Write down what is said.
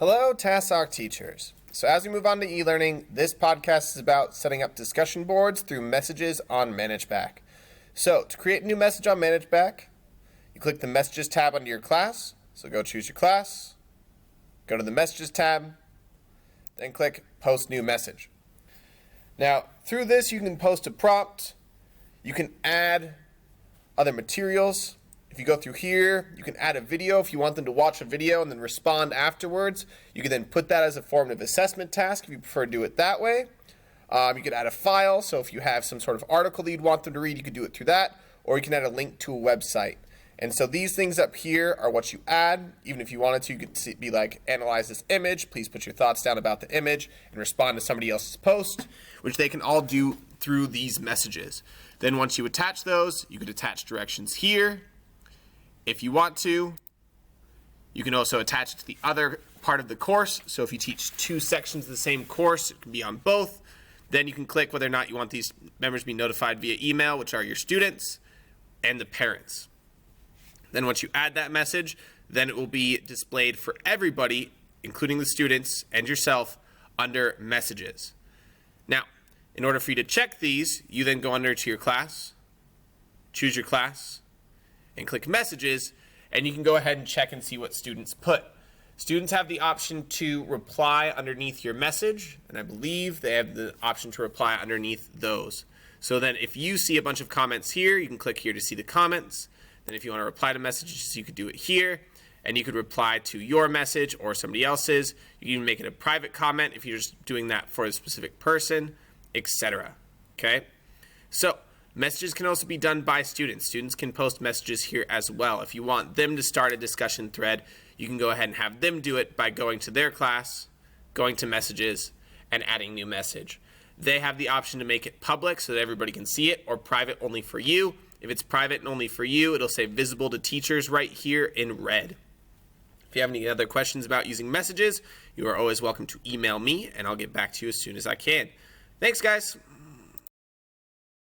Hello, TaskSock teachers. So as we move on to e-learning, this podcast is about setting up discussion boards through messages on ManageBack. So to create a new message on ManageBack, you click the Messages tab under your class. So go choose your class, go to the Messages tab, then click Post New Message. Now, through this, you can post a prompt, you can add other materials. If you go through here, you can add a video if you want them to watch a video and then respond afterwards. You can then put that as a formative assessment task if you prefer to do it that way. You could add a file, so if you have some sort of article that you'd want them to read, you could do it through that, or you can add a link to a website. And so these things up here are what you add. Even if you wanted to, you could be like, analyze this image, please put your thoughts down about the image, and respond to somebody else's post, which they can all do through these messages. Then once you attach those, you could attach directions here. If you want to, you can also attach it to the other part of the course. So if you teach two sections of the same course, it can be on both. Then you can click whether or not you want these members to be notified via email, which are your students and the parents. Then once you add that message, then it will be displayed for everybody, including the students and yourself, under Messages. Now, in order for you to check these, you then go under to your class, choose your class, and click Messages, and you can go ahead and check and see what students put. Students have the option to reply underneath your message, and I believe they have the option to reply underneath those. So then if you see a bunch of comments here, you can click here to see the comments. Then if you want to reply to messages, you could do it here, and you could reply to your message or somebody else's. You can even make it a private comment if you're just doing that for a specific person, etc. Okay? So messages can also be done by students. Students can post messages here as well. If you want them to start a discussion thread, you can go ahead and have them do it by going to their class, going to Messages, and adding new message. They have the option to make it public so that everybody can see it, or private only for you. If it's private and only for you, it'll say visible to teachers right here in red. If you have any other questions about using Messages, you are always welcome to email me, and I'll get back to you as soon as I can. Thanks, guys.